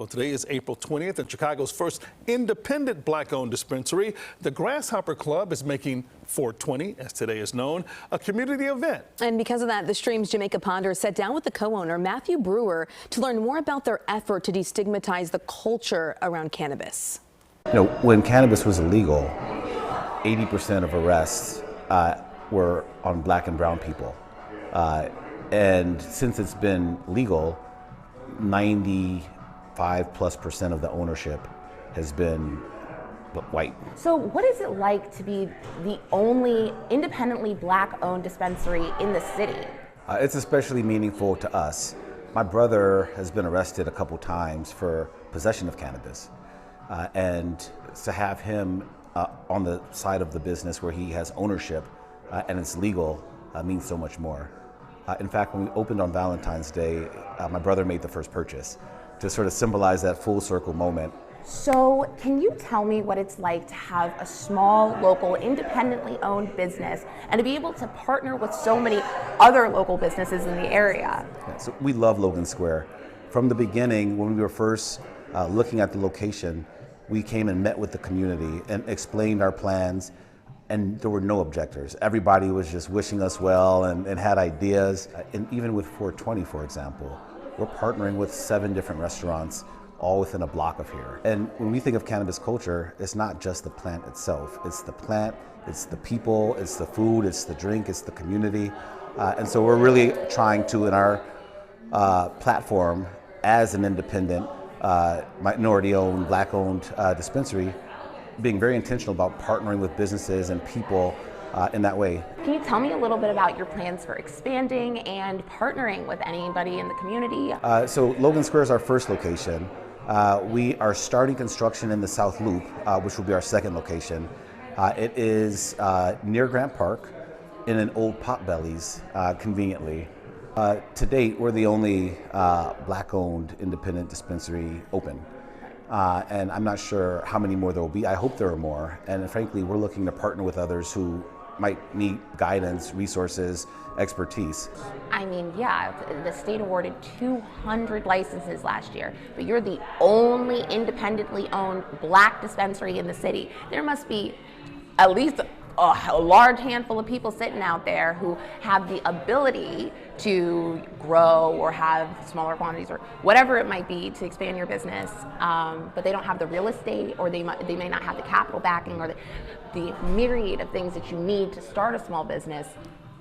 Well, today is April 20th, and Chicago's first independent black-owned dispensary, the Grasshopper Club, is making 420, as today is known, a community event. And because of that, the Stream's Jamaica Ponder sat down with the co-owner, Matthew Brewer, to learn more about their effort to destigmatize the culture around cannabis. You know, when cannabis was illegal, 80% of arrests were on black and brown people. And since it's been legal, 95+% of the ownership has been white. So what is it like to be the only independently black-owned dispensary in the city? It's especially meaningful to us. My brother has been arrested a couple times for possession of cannabis. And to have him on the side of the business where he has ownership and it's legal means so much more. In fact, when we opened on Valentine's Day, my brother made the first purchase to sort of symbolize that full circle moment. So can you tell me what it's like to have a small, local, independently owned business and to be able to partner with so many other local businesses in the area? Yeah, so we love Logan Square. From the beginning, when we were first looking at the location, we came and met with the community and explained our plans, and there were no objectors. Everybody was just wishing us well and had ideas. And even with 420, for example, we're partnering with 7 different restaurants, all within a block of here. And when we think of cannabis culture, it's not just the plant itself. It's the plant, it's the people, it's the food, it's the drink, it's the community. And so we're really trying to, in our platform, as an independent, minority-owned, black-owned dispensary, being very intentional about partnering with businesses and people in that way. Can you tell me a little bit about your plans for expanding and partnering with anybody in the community? So Logan Square is our first location. We are starting construction in the South Loop, which will be our second location. It is near Grant Park in an old Potbelly's, conveniently. To date, we're the only black-owned independent dispensary open. And I'm not sure how many more there will be. I hope there are more. And frankly, we're looking to partner with others who might need guidance, resources, expertise. I mean, yeah, the state awarded 200 licenses last year, but you're the only independently owned black dispensary in the city. There must be at least a large handful of people sitting out there who have the ability to grow or have smaller quantities or whatever it might be to expand your business, but they don't have the real estate, or they may not have the capital backing, or the myriad of things that you need to start a small business.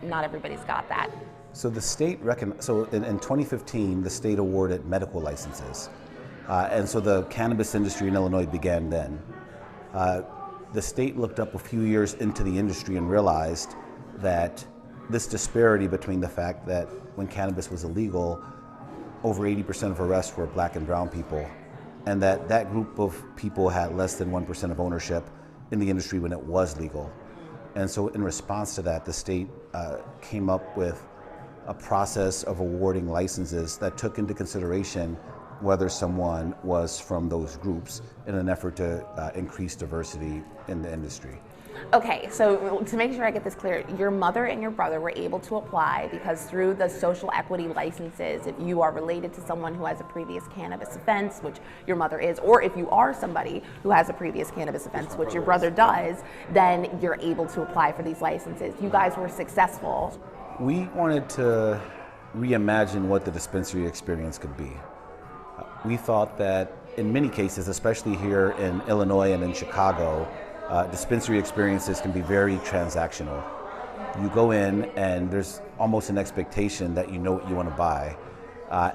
Not everybody's got that. So the state in 2015, the state awarded medical licenses, and so the cannabis industry in Illinois began then. The state looked up a few years into the industry and realized that this disparity between the fact that when cannabis was illegal, over 80% of arrests were black and brown people, and that group of people had less than 1% of ownership in the industry when it was legal. And so in response to that, the state came up with a process of awarding licenses that took into consideration whether someone was from those groups in an effort to increase diversity in the industry. Okay, so to make sure I get this clear, your mother and your brother were able to apply because through the social equity licenses, if you are related to someone who has a previous cannabis offense, which your mother is, or if you are somebody who has a previous cannabis offense, which your brother does, then you're able to apply for these licenses. You guys were successful. We wanted to reimagine what the dispensary experience could be. We thought that in many cases, especially here in Illinois and in Chicago, dispensary experiences can be very transactional. You go in and there's almost an expectation that you know what you want to buy,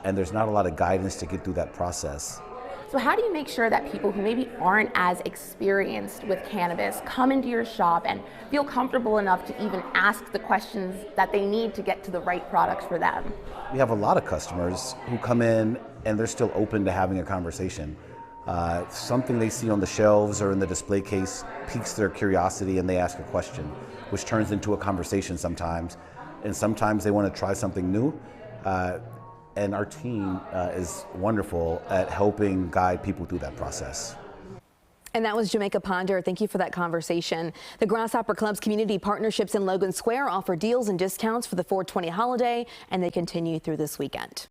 and there's not a lot of guidance to get through that process. So how do you make sure that people who maybe aren't as experienced with cannabis come into your shop and feel comfortable enough to even ask the questions that they need to get to the right products for them? We have a lot of customers who come in and they're still open to having a conversation. Something they see on the shelves or in the display case piques their curiosity and they ask a question, which turns into a conversation sometimes. And sometimes they want to try something new. And our team is wonderful at helping guide people through that process. And that was Jamaica Ponder. Thank you for that conversation. The Grasshopper Club's community partnerships in Logan Square offer deals and discounts for the 420 holiday, and they continue through this weekend.